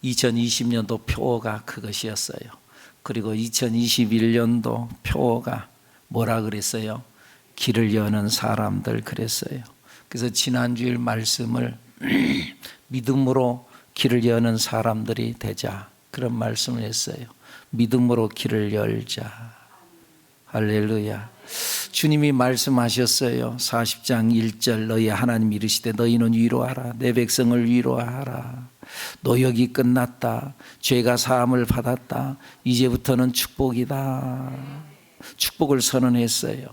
2020년도 표어가 그것이었어요. 그리고 2021년도 표어가 뭐라 그랬어요? 길을 여는 사람들 그랬어요. 그래서 지난주일 말씀을 믿음으로 길을 여는 사람들이 되자, 그런 말씀을 했어요. 믿음으로 길을 열자. 할렐루야. 주님이 말씀하셨어요. 40장 1절, 너희 하나님 이르시되 너희는 위로하라. 내 백성을 위로하라. 노역이 끝났다. 죄가 사함을 받았다. 이제부터는 축복이다. 축복을 선언했어요.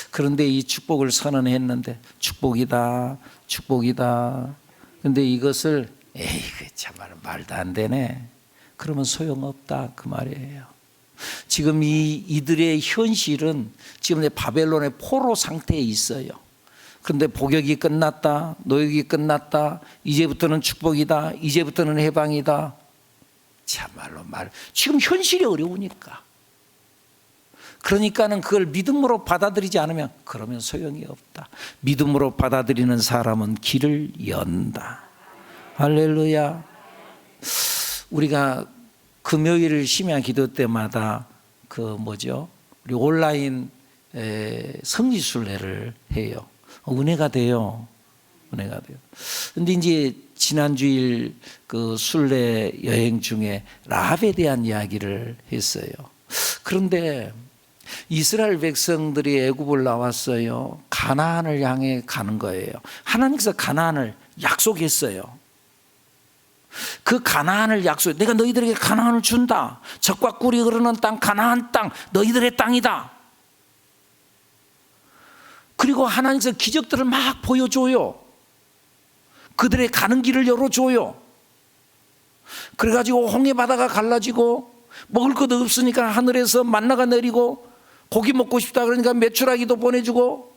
그런데 이 축복을 선언했는데 축복이다, 축복이다. 그런데 이것을 에이, 참말 말도 안 되네. 그러면 소용없다 그 말이에요. 지금 이들의 현실은 지금 바벨론의 포로 상태에 있어요. 그런데 복역이 끝났다, 노역이 끝났다, 이제부터는 축복이다, 이제부터는 해방이다. 참말로 지금 현실이 어려우니까. 그러니까는 그걸 믿음으로 받아들이지 않으면 그러면 소용이 없다. 믿음으로 받아들이는 사람은 길을 연다. 할렐루야. 우리가 금요일 심야 기도 때마다 우리 온라인 성지순례를 해요. 은혜가 돼요. 은혜가 돼요. 근데 이제 지난주일 그 순례 여행 중에 라합에 대한 이야기를 했어요. 그런데 이스라엘 백성들이 애굽을 나왔어요. 가나안을 향해 가는 거예요. 하나님께서 가나안을 약속했어요. 그 가나안을 약속해. 내가 너희들에게 가나안을 준다. 젖과 꿀이 흐르는 땅, 가나안 땅, 너희들의 땅이다. 그리고 하나님께서 기적들을 막 보여줘요. 그들의 가는 길을 열어줘요. 그래가지고 홍해 바다가 갈라지고 먹을 것도 없으니까 하늘에서 만나가 내리고 고기 먹고 싶다 그러니까 메추라기도 보내주고,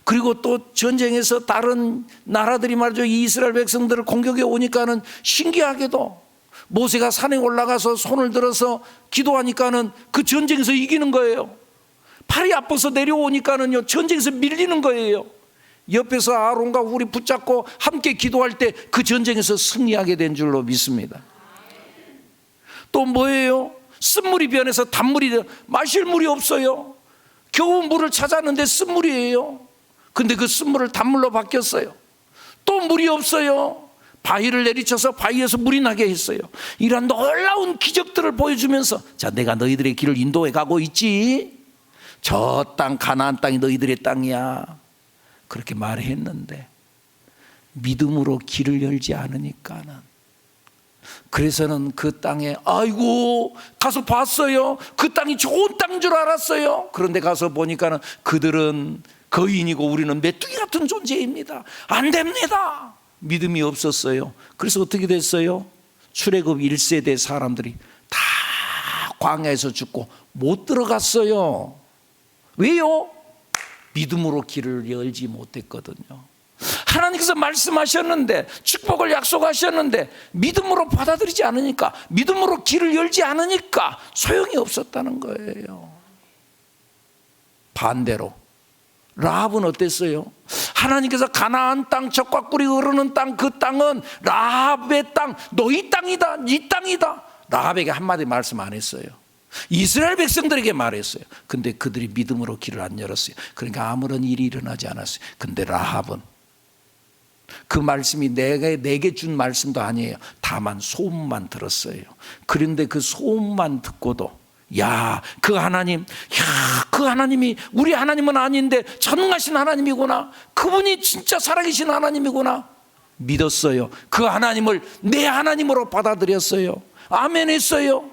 그리고 또 전쟁에서 다른 나라들이 말이죠, 이스라엘 백성들을 공격해 오니까는 신기하게도 모세가 산에 올라가서 손을 들어서 기도하니까는 그 전쟁에서 이기는 거예요. 팔이 아파서 내려오니까는요 전쟁에서 밀리는 거예요. 옆에서 아론과 훌이 붙잡고 함께 기도할 때 그 전쟁에서 승리하게 된 줄로 믿습니다. 또 뭐예요? 쓴물이 변해서 단물이, 마실 물이 없어요. 겨우 물을 찾았는데 쓴물이에요. 근데 그 쓴물을 단물로 바뀌었어요. 또 물이 없어요. 바위를 내리쳐서 바위에서 물이 나게 했어요. 이런 놀라운 기적들을 보여주면서, 자, 내가 너희들의 길을 인도해 가고 있지. 저 땅 가나안 땅이 너희들의 땅이야. 그렇게 말했는데 믿음으로 길을 열지 않으니까는, 그래서는 그 땅에 아이고 가서 봤어요. 그 땅이 좋은 땅인 줄 알았어요. 그런데 가서 보니까는 그들은 거인이고 우리는 메뚜기 같은 존재입니다. 안 됩니다. 믿음이 없었어요. 그래서 어떻게 됐어요? 출애굽 1세대 사람들이 다 광야에서 죽고 못 들어갔어요. 왜요? 믿음으로 길을 열지 못했거든요. 하나님께서 말씀하셨는데, 축복을 약속하셨는데 믿음으로 받아들이지 않으니까, 믿음으로 길을 열지 않으니까 소용이 없었다는 거예요. 반대로 라합은 어땠어요? 하나님께서 가나안 땅, 젖과 꿀이 흐르는 땅, 그 땅은 라합의 땅, 너희 땅이다, 네 땅이다. 라합에게 한마디 말씀 안 했어요. 이스라엘 백성들에게 말했어요. 근데 그들이 믿음으로 길을 안 열었어요. 그러니까 아무런 일이 일어나지 않았어요. 근데 라합은 그 말씀이 내게 준 말씀도 아니에요. 다만 소문만 들었어요. 그런데 그 소문만 듣고도, 그 하나님이 우리 하나님은 아닌데 전능하신 하나님이구나, 그분이 진짜 살아계신 하나님이구나 믿었어요. 그 하나님을 내 하나님으로 받아들였어요. 아멘 했어요.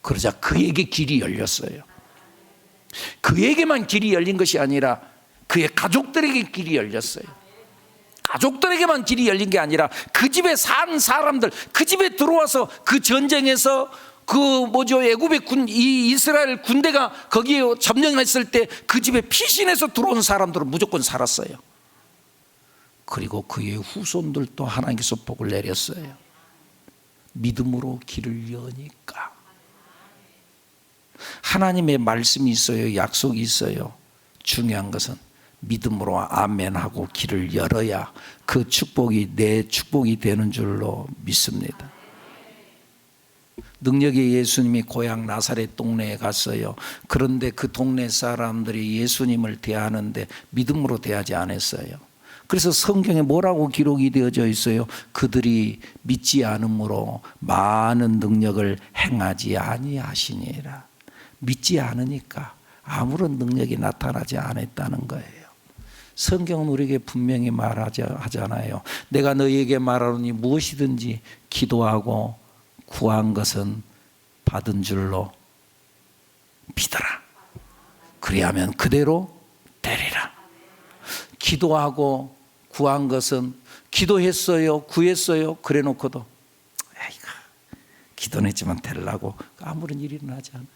그러자 그에게 길이 열렸어요. 그에게만 길이 열린 것이 아니라 그의 가족들에게 길이 열렸어요. 가족들에게만 길이 열린 게 아니라 그 집에 산 사람들, 그 집에 들어와서 그 전쟁에서 애굽의 이스라엘 군대가 거기에 점령했을 때 그 집에 피신해서 들어온 사람들은 무조건 살았어요. 그리고 그의 후손들도 하나님께서 복을 내렸어요. 믿음으로 길을 여니까. 하나님의 말씀이 있어요. 약속이 있어요. 중요한 것은 믿음으로 아멘하고 길을 열어야 그 축복이 내 축복이 되는 줄로 믿습니다. 능력의 예수님이 고향 나사렛 동네에 갔어요. 그런데 그 동네 사람들이 예수님을 대하는데 믿음으로 대하지 않았어요. 그래서 성경에 뭐라고 기록이 되어져 있어요? 그들이 믿지 않음으로 많은 능력을 행하지 아니하시니라. 믿지 않으니까 아무런 능력이 나타나지 않았다는 거예요. 성경은 우리에게 분명히 말하잖아요. 내가 너희에게 말하노니 무엇이든지 기도하고 구한 것은 받은 줄로 믿어라. 그리하면 그대로 되리라. 기도하고 구한 것은 기도했어요, 구했어요. 그래 놓고도 에이가 기도는 했지만 되려고 아무런 일이 일어나지 않아요.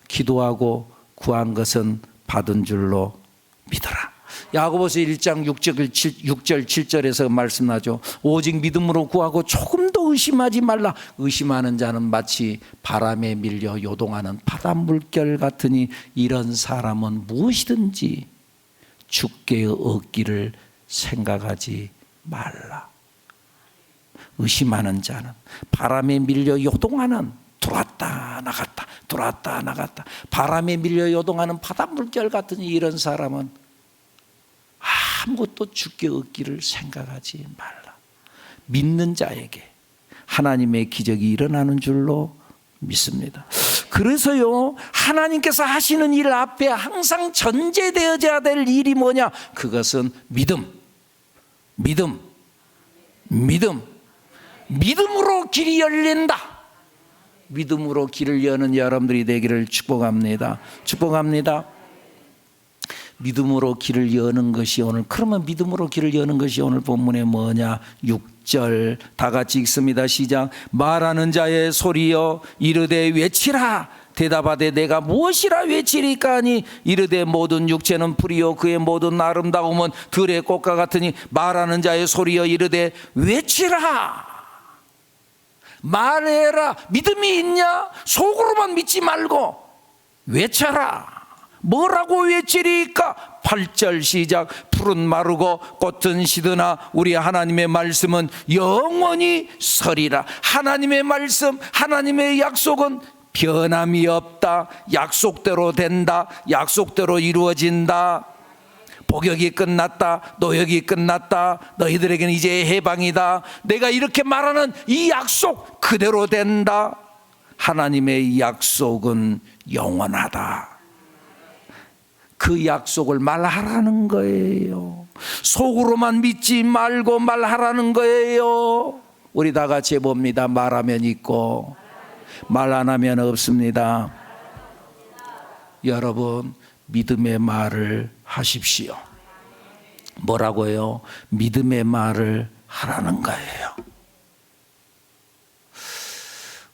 기도하고 구한 것은 받은 줄로 믿어라. 야고보서 1장 6절 7절에서 말씀하죠. 오직 믿음으로 구하고 조금도 의심하지 말라. 의심하는 자는 마치 바람에 밀려 요동하는 바닷물결 같으니 이런 사람은 무엇이든지 주께 얻기를 생각하지 말라. 의심하는 자는 바람에 밀려 요동하는 들어왔다 나갔다 들어왔다 나갔다 바람에 밀려 요동하는 바닷물결 같으니 이런 사람은 아무것도 주께 얻기를 생각하지 말라. 믿는 자에게 하나님의 기적이 일어나는 줄로 믿습니다. 그래서요, 하나님께서 하시는 일 앞에 항상 전제되어져야 될 일이 뭐냐? 그것은 믿음. 믿음으로 길이 열린다. 믿음으로 길을 여는 여러분들이 되기를 축복합니다. 믿음으로 길을 여는 것이 오늘, 그러면 믿음으로 길을 여는 것이 오늘 본문에 뭐냐? 6절 다 같이 읽습니다. 시작. 말하는 자의 소리여 이르되 외치라. 대답하되 내가 무엇이라 외치리까 하니 이르되 모든 육체는 풀이요 그의 모든 아름다움은 들의 꽃과 같으니 말하는 자의 소리여 이르되 외치라. 말해라. 믿음이 있냐? 속으로만 믿지 말고 외쳐라. 뭐라고 외치리까? 8절 시작. 풀은 마르고 꽃은 시드나 우리 하나님의 말씀은 영원히 서리라. 하나님의 말씀, 하나님의 약속은 변함이 없다. 약속대로 된다. 약속대로 이루어진다. 복역이 끝났다. 노역이 끝났다. 너희들에게는 이제 해방이다. 내가 이렇게 말하는 이 약속 그대로 된다. 하나님의 약속은 영원하다. 그 약속을 말하라는 거예요. 속으로만 믿지 말고 말하라는 거예요. 우리 다 같이 해봅니다. 말하면 있고 말 안 하면 없습니다. 여러분, 믿음의 말을 하십시오. 뭐라고요? 믿음의 말을 하라는 거예요.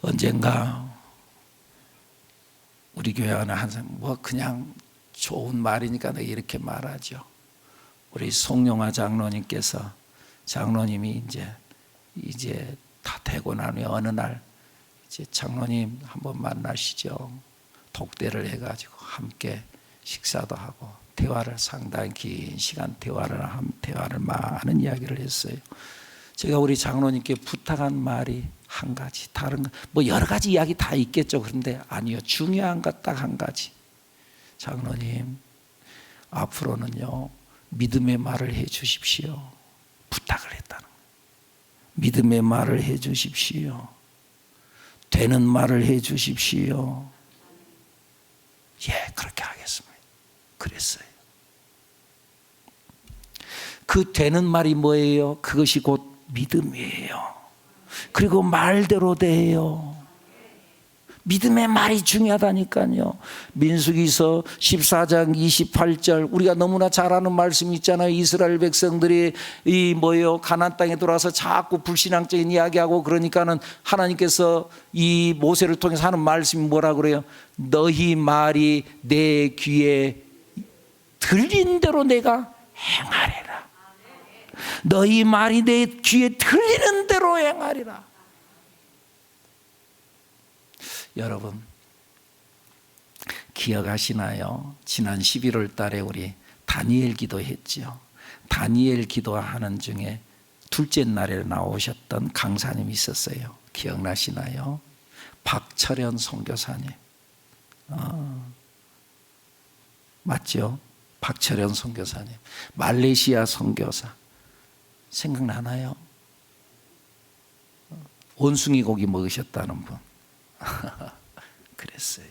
언젠가 우리 교회 안에 항상 뭐 그냥 좋은 말이니까 내가 이렇게 말하죠. 우리 송영아 장로님께서, 장로님이 이제 다 되고 나니 어느 날 이제 장로님 한번 만나시죠. 독대를 해가지고 함께 식사도 하고 대화를 상당히 긴 시간 대화를 많은 이야기를 했어요. 제가 우리 장로님께 부탁한 말이 한 가지, 다른 뭐 여러 가지 이야기 다 있겠죠. 그런데 아니요, 중요한 것 딱 한 가지. 장로님, 앞으로는요 믿음의 말을 해 주십시오. 부탁을 했다는 거예요. 믿음의 말을 해 주십시오. 되는 말을 해 주십시오. 예, 그렇게 하겠습니다. 그랬어요. 그 되는 말이 뭐예요? 그것이 곧 믿음이에요. 그리고 말대로 돼요. 믿음의 말이 중요하다니까요. 민수기서 14장 28절, 우리가 너무나 잘 아는 말씀이 있잖아요. 이스라엘 백성들이 가나안 땅에 들어와서 자꾸 불신앙적인 이야기하고 그러니까는 하나님께서 이 모세를 통해서 하는 말씀이 뭐라 그래요? 너희 말이 내 귀에 들린 대로 내가 행하리라. 너희 말이 내 귀에 들리는 대로 행하리라. 여러분, 기억하시나요? 지난 11월 달에 우리 다니엘 기도했지요. 다니엘 기도하는 중에 둘째 날에 나오셨던 강사님이 있었어요. 기억나시나요? 박철현 선교사님. 맞죠? 박철현 선교사님. 말레이시아 선교사. 생각나나요? 원숭이 고기 먹으셨다는 분. 그랬어요.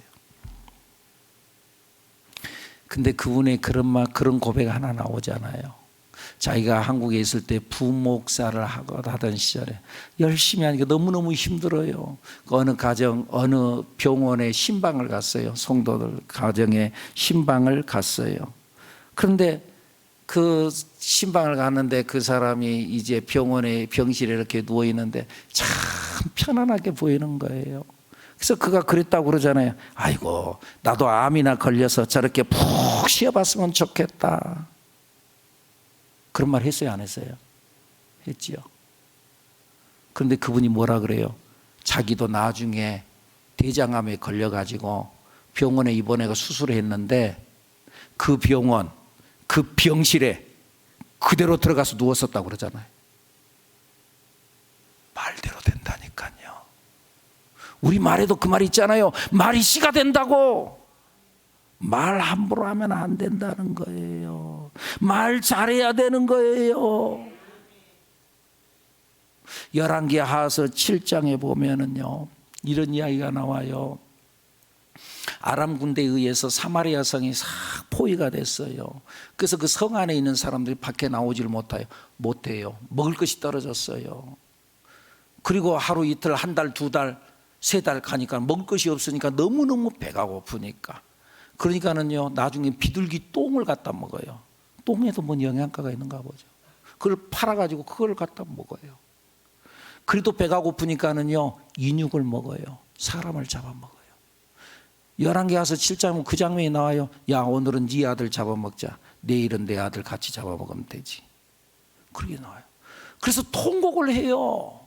근데 그분의 그런 고백 하나 나오잖아요. 자기가 한국에 있을 때 부목사를 하던 시절에 열심히 하니까 너무너무 힘들어요. 어느 가정, 어느 병원에 신방을 갔어요. 성도들 가정에 신방을 갔어요. 그런데 그 신방을 갔는데 그 사람이 이제 병원에 병실에 이렇게 누워 있는데 참 편안하게 보이는 거예요. 그래서 그가 그랬다고 그러잖아요. 아이고, 나도 암이나 걸려서 저렇게 푹 쉬어봤으면 좋겠다. 그런 말 했어요, 안 했어요? 했지요. 그런데 그분이 뭐라 그래요? 자기도 나중에 대장암에 걸려가지고 병원에 입원해서 수술을 했는데 그 병원, 그 병실에 그대로 들어가서 누웠었다고 그러잖아요. 말대로 된다니까요. 우리 말에도 그 말 있잖아요. 말이 씨가 된다고. 말 함부로 하면 안 된다는 거예요. 말 잘해야 되는 거예요. 열왕기하서 7장에 보면은요, 이런 이야기가 나와요. 아람 군대에 의해서 사마리아 성이 싹 포위가 됐어요. 그래서 그 성 안에 있는 사람들이 밖에 나오질 못해요. 먹을 것이 떨어졌어요. 그리고 하루 이틀, 한 달, 두 달, 세 달 가니까 먹을 것이 없으니까 너무너무 배가 고프니까. 그러니까는요, 나중에 비둘기 똥을 갖다 먹어요. 똥에도 뭔 영양가가 있는가 보죠. 그걸 팔아가지고 그걸 갖다 먹어요. 그래도 배가 고프니까는요, 인육을 먹어요. 사람을 잡아먹어요. 열왕기하서 7장 그 장면이 나와요. 야, 오늘은 네 아들 잡아먹자. 내일은 내 아들 같이 잡아먹으면 되지. 그렇게 나와요. 그래서 통곡을 해요.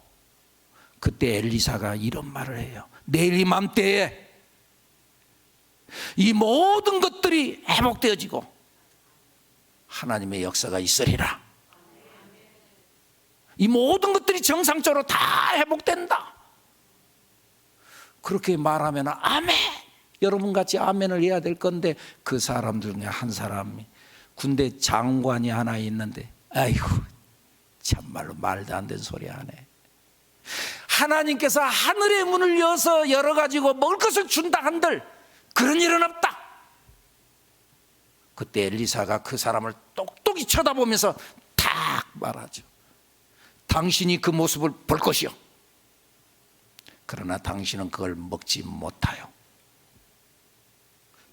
그때 엘리사가 이런 말을 해요. 내일 이맘때에 이 모든 것들이 회복되어지고 하나님의 역사가 있으리라. 이 모든 것들이 정상적으로 다 회복된다. 그렇게 말하면 아멘. 여러분같이 아멘을 해야 될 건데 그 사람들 중에 한 사람이 군대 장관이 하나 있는데 아이고 참말로 말도 안 되는 소리 하네. 하나님께서 하늘의 문을 여서 열어가지고 먹을 것을 준다 한들 그런 일은 없다. 그때 엘리사가 그 사람을 똑똑히 쳐다보면서 탁 말하죠. 당신이 그 모습을 볼 것이요. 그러나 당신은 그걸 먹지 못하요.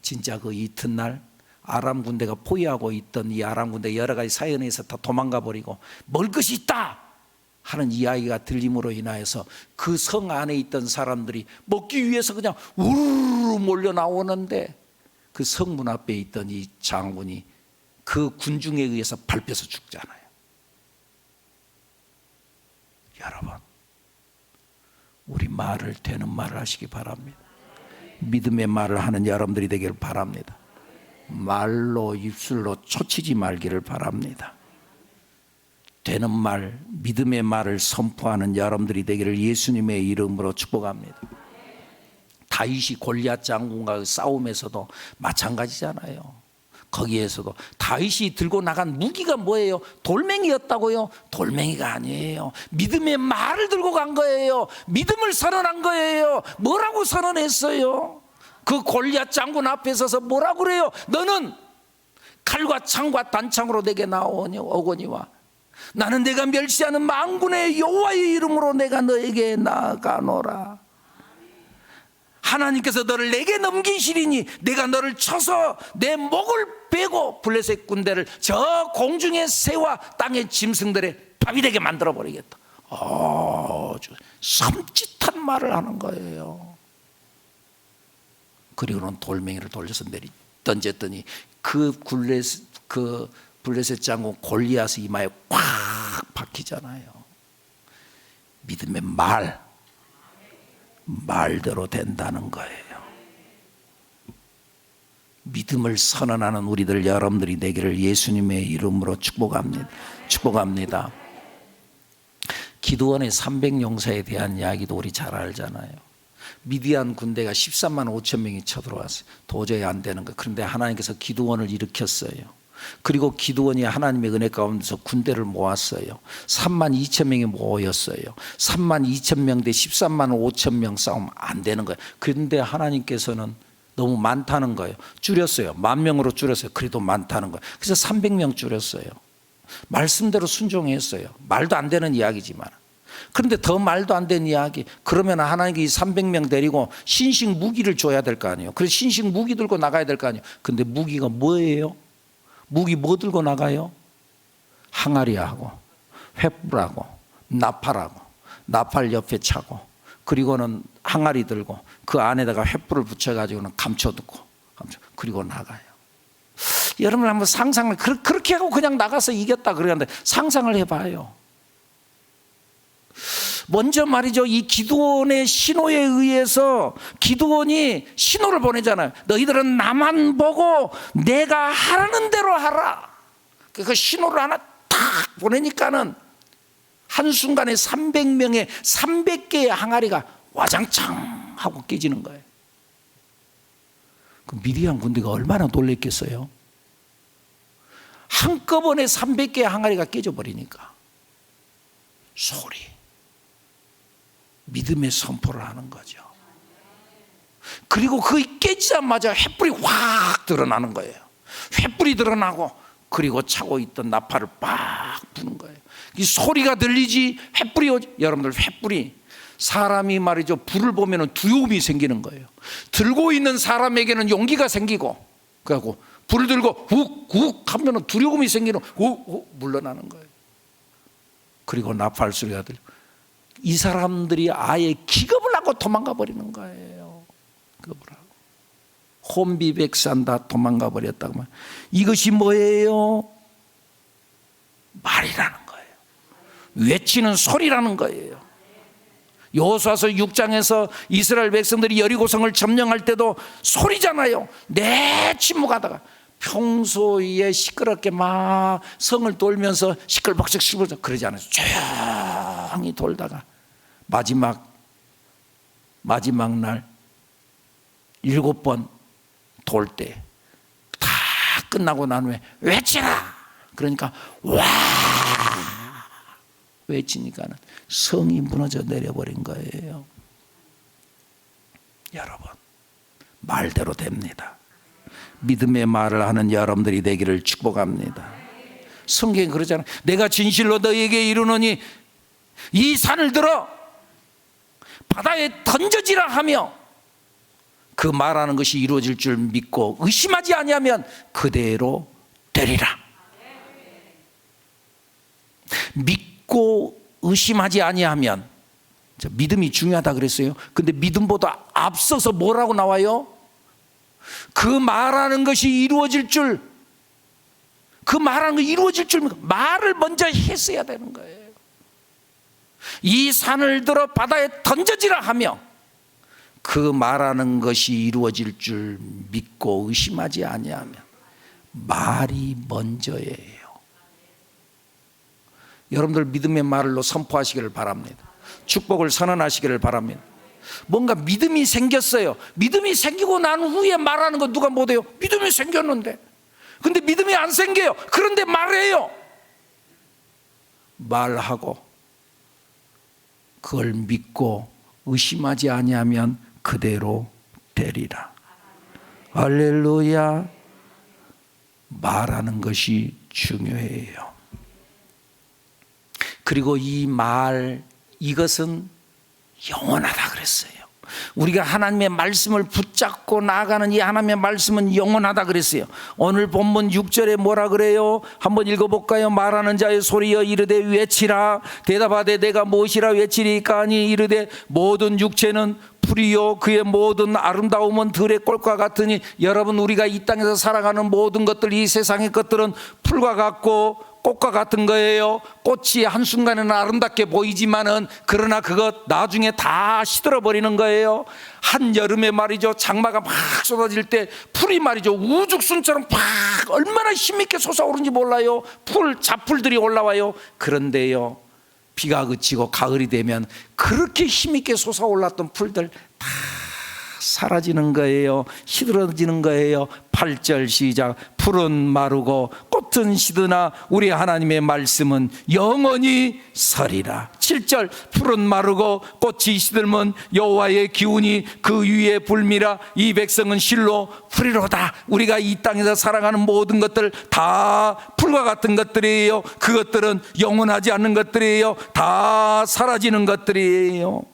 진짜 그 이튿날 아람 군대가 포위하고 있던 이 아람 군대 여러 가지 사연에서 다 도망가 버리고 먹을 것이 있다 하는 이야기가 들림으로 인하여서 그 성 안에 있던 사람들이 먹기 위해서 그냥 우르르 몰려 나오는데 그 성문 앞에 있던 이 장군이 그 군중에 의해서 밟혀서 죽잖아요. 여러분, 우리 말을 되는 말을 하시기 바랍니다. 믿음의 말을 하는 여러분들이 되기를 바랍니다. 말로 입술로 초치지 말기를 바랍니다. 되는 말, 믿음의 말을 선포하는 여러분들이 되기를 예수님의 이름으로 축복합니다. 다윗이 골리앗 장군과 싸움에서도 마찬가지잖아요. 거기에서도 다윗이 들고 나간 무기가 뭐예요? 돌멩이였다고요? 돌멩이가 아니에요. 믿음의 말을 들고 간 거예요. 믿음을 선언한 거예요. 뭐라고 선언했어요? 그 골리앗 장군 앞에 서서 뭐라고 그래요? 너는 칼과 창과 단창으로 내게 나오거니와 나는 내가 멸시하는 만군의 여호와의 이름으로 내가 너에게 나아가노라. 하나님께서 너를 내게 넘기시리니 내가 너를 쳐서 내 목을 베고 블레셋 군대를 저 공중의 새와 땅의 짐승들의 밥이 되게 만들어 버리겠다. 아주 섬찟한 말을 하는 거예요. 그리고는 돌멩이를 돌려서 던졌더니 그 블레셋 장군 골리앗의 이마에 꽉 박히잖아요. 믿음의 말대로 된다는 거예요. 믿음을 선언하는 우리들 여러분들이 되기를 예수님의 이름으로 축복합니다. 축복합니다. 기드온의 300용사에 대한 이야기도 우리 잘 알잖아요. 미디안 군대가 13만 5천 명이 쳐들어왔어요. 도저히 안 되는 거예요. 그런데 하나님께서 기드온을 일으켰어요. 그리고 기드온이 하나님의 은혜 가운데서 군대를 모았어요. 3만 2천 명이 모였어요. 3만 2천 명 대 13만 5천 명 싸우면 안 되는 거예요. 그런데 하나님께서는 너무 많다는 거예요. 줄였어요. 10,000명으로 줄였어요. 그래도 많다는 거예요. 그래서 300명 줄였어요. 말씀대로 순종했어요. 말도 안 되는 이야기지만. 그런데 더 말도 안 되는 이야기. 그러면 하나님께 300명 데리고 신식 무기를 줘야 될 거 아니에요. 그래서 신식 무기 들고 나가야 될 거 아니에요. 근데 무기가 뭐예요? 무기 뭐 들고 나가요? 항아리하고 횃불하고 나팔하고, 나팔 옆에 차고, 그리고는 항아리 들고 그 안에다가 횃불을 붙여가지고는 감춰두고 그리고 나가요. 여러분 한번 상상을, 그렇게 하고 그냥 나가서 이겼다 그러는데 상상을 해봐요. 먼저 말이죠, 이 기드온의 신호에 의해서 기드온이 신호를 보내잖아요. 너희들은 나만 보고 내가 하라는 대로 하라. 그 신호를 하나 탁 보내니까는 한순간에 300명의 300개의 항아리가 와장창 하고 깨지는 거예요. 그 미디안 군대가 얼마나 놀랬겠어요. 한꺼번에 300개의 항아리가 깨져버리니까 소리, 믿음의 선포를 하는 거죠. 그리고 그 깨지자마자 횃불이 확 드러나는 거예요. 횃불이 드러나고 그리고 차고 있던 나팔을 빡 부는 거예요. 이 소리가 들리지 횃불이 오지. 여러분들 횃불이, 사람이 말이죠 불을 보면 두려움이 생기는 거예요. 들고 있는 사람에게는 용기가 생기고, 그래갖고 불을 들고 훅훅 하면 두려움이 생기는, 훅 물러나는 거예요. 그리고 나팔 소리가 들리고 이 사람들이 아예 기겁을 하고 도망가 버리는 거예요. 기겁을 하고 혼비백산다 도망가 버렸다고 말. 이것이 뭐예요? 말이라는 거예요. 외치는 소리라는 거예요. 여호수아서 6장에서 이스라엘 백성들이 여리고성을 점령할 때도 소리잖아요. 내침묵하다가 평소에 시끄럽게 막 성을 돌면서 시끌벅적 그러지 않아요. 조용히 돌다가 마지막 날 7번 돌 때 다 끝나고 난 후에 외치라. 그러니까 와 외치니까는 성이 무너져 내려버린 거예요. 여러분, 말대로 됩니다. 믿음의 말을 하는 여러분들이 되기를 축복합니다. 성경이 그러잖아요. 내가 진실로 너희에게 이르노니 이 산을 들어 바다에 던져지라 하며 그 말하는 것이 이루어질 줄 믿고 의심하지 아니하면 그대로 되리라. 믿고 의심하지 아니하면, 믿음이 중요하다 그랬어요. 근데 믿음보다 앞서서 뭐라고 나와요? 그 말하는 것이 이루어질 줄, 그 말하는 거 이루어질 줄 말을 먼저 했어야 되는 거예요. 이 산을 들어 바다에 던져지라 하며 그 말하는 것이 이루어질 줄 믿고 의심하지 아니하면 말이 먼저예요. 여러분들 믿음의 말로 선포하시기를 바랍니다. 축복을 선언하시기를 바랍니다. 뭔가 믿음이 생겼어요. 믿음이 생기고 난 후에 말하는 거 누가 못해요? 믿음이 생겼는데. 근데 믿음이 안 생겨요. 그런데 말해요. 말하고 그걸 믿고 의심하지 아니하면 그대로 되리라. 할렐루야. 말하는 것이 중요해요. 그리고 이 말, 이것은 영원하다 그랬어요. 우리가 하나님의 말씀을 붙잡고 나아가는 이 하나님의 말씀은 영원하다 그랬어요. 오늘 본문 6절에 뭐라 그래요? 한번 읽어볼까요? 말하는 자의 소리여 이르되 외치라. 대답하되 내가 무엇이라 외치리까 하니 이르되 모든 육체는 풀이요 그의 모든 아름다움은 들의 꼴과 같으니. 여러분, 우리가 이 땅에서 살아가는 모든 것들, 이 세상의 것들은 풀과 같고 꽃과 같은 거예요. 꽃이 한순간에는 아름답게 보이지만은 그러나 그것 나중에 다 시들어버리는 거예요. 한여름에 말이죠, 장마가 막 쏟아질 때 풀이 말이죠, 우죽순처럼 막 얼마나 힘있게 솟아오르는지 몰라요. 잡풀들이 올라와요. 그런데요, 비가 그치고 가을이 되면 그렇게 힘있게 솟아올랐던 풀들 다 사라지는 거예요. 시들어지는 거예요. 8절 시작. 풀은 마르고 꽃은 시드나 우리 하나님의 말씀은 영원히 서리라. 7절. 풀은 마르고 꽃이 시들면 여호와의 기운이 그 위에 불미라. 이 백성은 실로 풀이로다. 우리가 이 땅에서 살아가는 모든 것들 다 풀과 같은 것들이에요. 그것들은 영원하지 않는 것들이에요. 다 사라지는 것들이에요.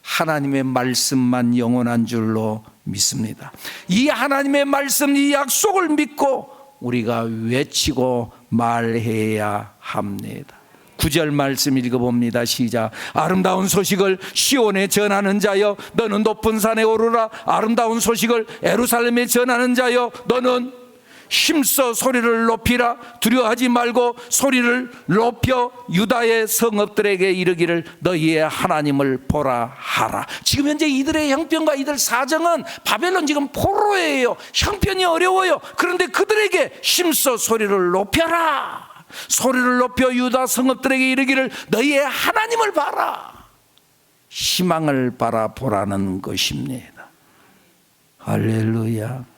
하나님의 말씀만 영원한 줄로 믿습니다. 이 하나님의 말씀, 이 약속을 믿고 우리가 외치고 말해야 합니다. 9절 말씀 읽어봅니다. 시작. 아름다운 소식을 시온에 전하는 자여 너는 높은 산에 오르라. 아름다운 소식을 예루살렘에 전하는 자여 너는 힘써 소리를 높이라. 두려워하지 말고 소리를 높여 유다의 성읍들에게 이르기를 너희의 하나님을 보라 하라. 지금 현재 이들의 형편과 이들 사정은 바벨론 지금 포로예요. 형편이 어려워요. 그런데 그들에게 힘써 소리를 높여라. 소리를 높여 유다 성읍들에게 이르기를 너희의 하나님을 봐라. 희망을 바라보라는 것입니다. 할렐루야.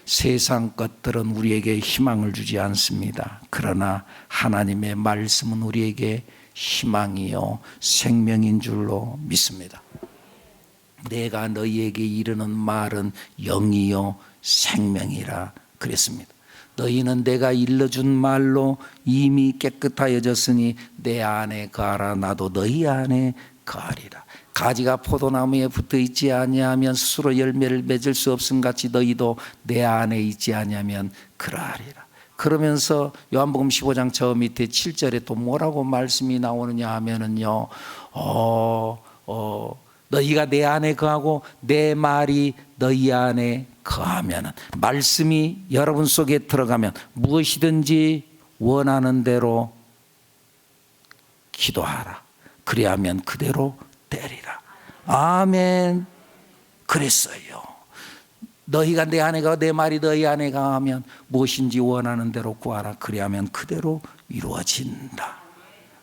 세상 것들은 우리에게 희망을 주지 않습니다. 그러나 하나님의 말씀은 우리에게 희망이요 생명인 줄로 믿습니다. 내가 너희에게 이르는 말은 영이요 생명이라 그랬습니다. 너희는 내가 일러준 말로 이미 깨끗하여졌으니 내 안에 거하라. 나도 너희 안에 거하리라. 가지가 포도나무에 붙어 있지 아니하면 스스로 열매를 맺을 수 없음 같이 너희도 내 안에 있지 아니하면 그러하리라. 그러면서 요한복음 15장 저 밑에 7절에 또 뭐라고 말씀이 나오느냐 하면은요, 너희가 내 안에 거하고 내 말이 너희 안에 거하면은, 말씀이 여러분 속에 들어가면 무엇이든지 원하는 대로 기도하라. 그리하면 그대로 되리라. 아멘. 그랬어요. 너희가 내 안에 가 내 말이 너희 안에 가하면 무엇인지 원하는 대로 구하라. 그리하면 그대로 이루어진다.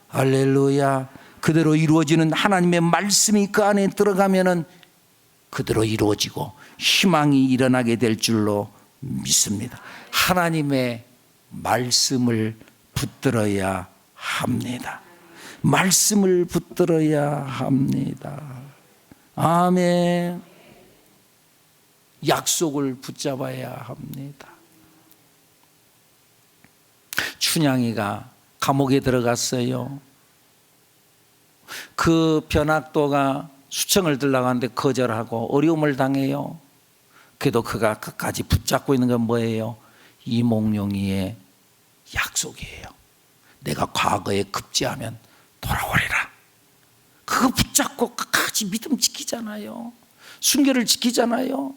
할렐루야. 그대로 이루어지는 하나님의 말씀이 그 안에 들어가면은 그대로 이루어지고 희망이 일어나게 될 줄로 믿습니다. 하나님의 말씀을 붙들어야 합니다. 말씀을 붙들어야 합니다. 아멘. 약속을 붙잡아야 합니다. 춘향이가 감옥에 들어갔어요. 그 변학도가 수청을 들러가는데 거절하고 어려움을 당해요. 그래도 그가 끝까지 붙잡고 있는 건 뭐예요? 이몽룡이의 약속이에요. 내가 과거에 급제하면 돌아오리라. 그거 붙잡고 끝까지 믿음 지키잖아요. 순결을 지키잖아요.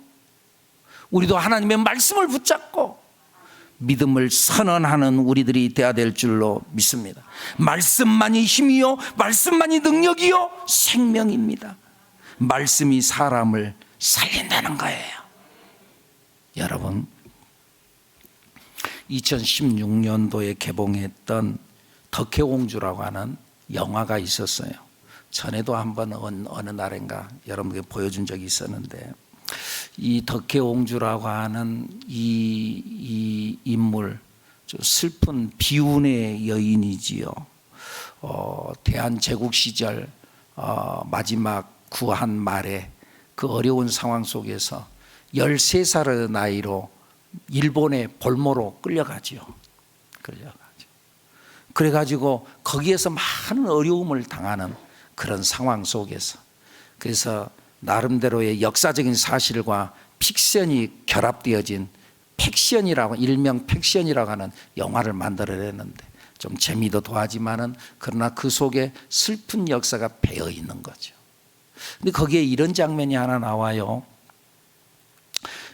우리도 하나님의 말씀을 붙잡고 믿음을 선언하는 우리들이 되어야 될 줄로 믿습니다. 말씀만이 힘이요 말씀만이 능력이요 생명입니다. 말씀이 사람을 살린다는 거예요. 여러분, 2016년도에 개봉했던 덕혜옹주라고 하는 영화가 있었어요. 전에도 한번 어느 날인가 여러분에게 보여준 적이 있었는데, 이 덕혜옹주라고 하는 이 인물, 좀 슬픈 비운의 여인이지요. 대한제국 시절 마지막 구한 말에 그 어려운 상황 속에서 13살의 나이로 일본의 볼모로 끌려가지요. 그래가지고 거기에서 많은 어려움을 당하는 그런 상황 속에서, 그래서 나름대로의 역사적인 사실과 픽션이 결합되어진 팩션이라고, 일명 팩션이라고 하는 영화를 만들어냈는데 좀 재미도 더하지만은 그러나 그 속에 슬픈 역사가 배어 있는 거죠. 근데 거기에 이런 장면이 하나 나와요.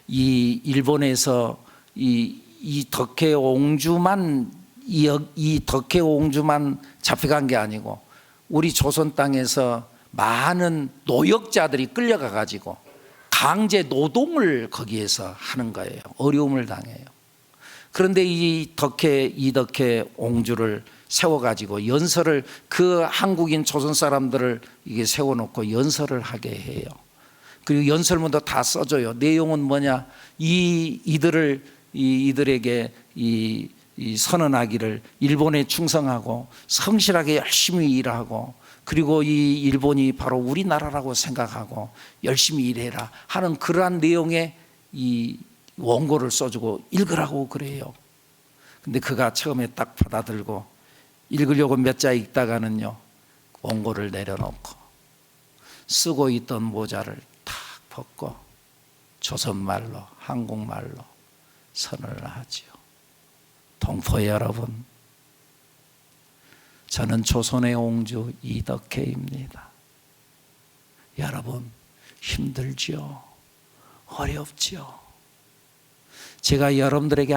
이 일본에서 이 덕혜옹주만 이 덕혜옹주만 잡혀간 게 아니고 우리 조선 땅에서 많은 노역자들이 끌려가 가지고 강제 노동을 거기에서 하는 거예요. 어려움을 당해요. 그런데 이덕혜 옹주를 세워가지고 연설을, 그 한국인 조선 사람들을 이게 세워놓고 연설을 하게 해요. 그리고 연설문도 다 써줘요. 내용은 뭐냐? 이들에게 선언하기를 일본에 충성하고 성실하게 열심히 일하고, 그리고 이 일본이 바로 우리나라라고 생각하고 열심히 일해라 하는 그러한 내용의 이 원고를 써주고 읽으라고 그래요. 근데 그가 처음에 딱 받아들고 읽으려고 몇 자 읽다가는요, 원고를 내려놓고 쓰고 있던 모자를 탁 벗고 조선말로, 한국말로 선언을 하지요. 동포 여러분, 저는 조선의 옹주 이덕혜입니다. 여러분, 힘들지요? 어렵지요? 제가 여러분들에게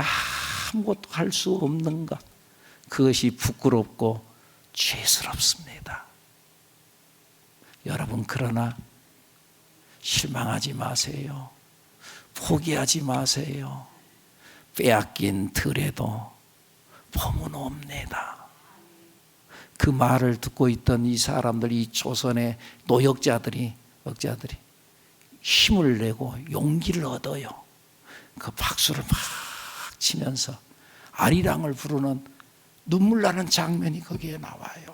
아무것도 할 수 없는 것, 그것이 부끄럽고 죄스럽습니다. 여러분, 그러나 실망하지 마세요. 포기하지 마세요. 빼앗긴 들에도 봄은 옵니다. 그 말을 듣고 있던 이 사람들, 이 조선의 노역자들이 힘을 내고 용기를 얻어요. 그 박수를 막 치면서 아리랑을 부르는 눈물 나는 장면이 거기에 나와요.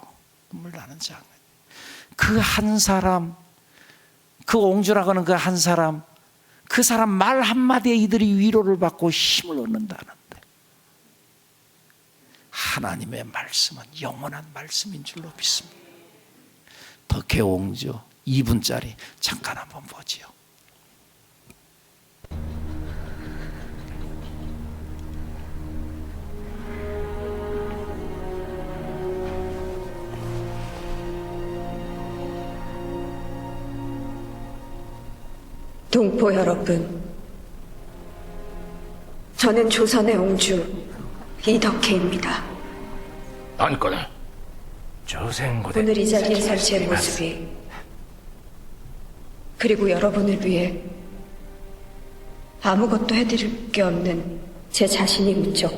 눈물 나는 장면. 그 한 사람, 그 옹주라고 하는 그 한 사람, 그 사람 말 한마디에 이들이 위로를 받고 힘을 얻는다는데, 하나님의 말씀은 영원한 말씀인 줄로 믿습니다. 덕혜옹주 2분짜리 잠깐 한번 보지요. 동포 여러분, 저는 조선의 옹주 이덕혜입니다. 안거나 조생고대. 오늘 이 자리에 선 제 모습이, 그리고 여러분을 위해 아무것도 해드릴 게 없는 제 자신이 무척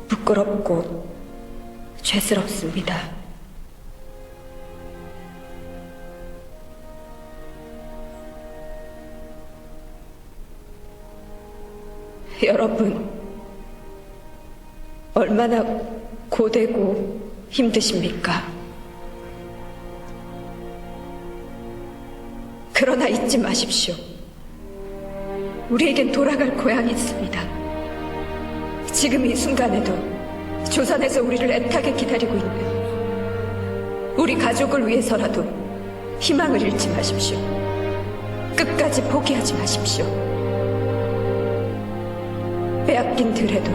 부끄럽고 죄스럽습니다. 여러분, 얼마나 고되고 힘드십니까? 그러나 잊지 마십시오. 우리에겐 돌아갈 고향이 있습니다. 지금 이 순간에도 조선에서 우리를 애타게 기다리고 있는 우리 가족을 위해서라도 희망을 잃지 마십시오. 끝까지 포기하지 마십시오. 빼앗긴 들에도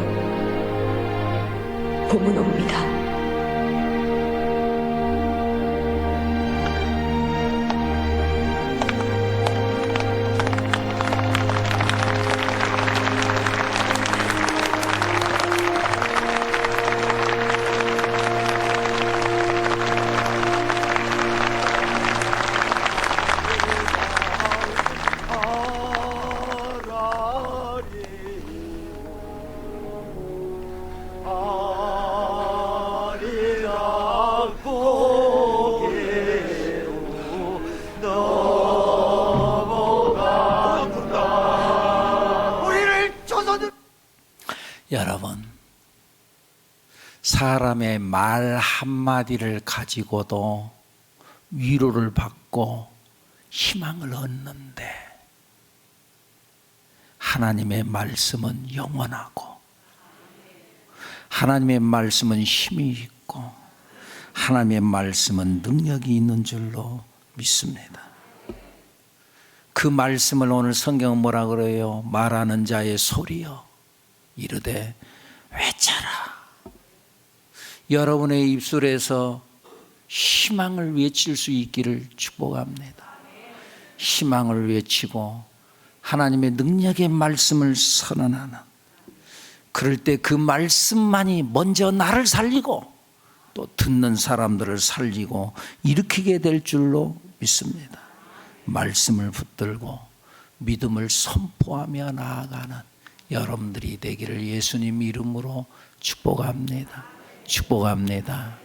봄은 옵니다. 여러분, 사람의 말 한마디를 가지고도 위로를 받고 희망을 얻는데, 하나님의 말씀은 영원하고 하나님의 말씀은 힘이 있고 하나님의 말씀은 능력이 있는 줄로 믿습니다. 그 말씀을 오늘 성경은 뭐라 그래요? 말하는 자의 소리여 이르되 외쳐라. 여러분의 입술에서 희망을 외칠 수 있기를 축복합니다. 희망을 외치고 하나님의 능력의 말씀을 선언하는 그럴 때 그 말씀만이 먼저 나를 살리고 또 듣는 사람들을 살리고 일으키게 될 줄로 믿습니다. 말씀을 붙들고 믿음을 선포하며 나아가는 여러분들이 되기를 예수님 이름으로 축복합니다. 축복합니다.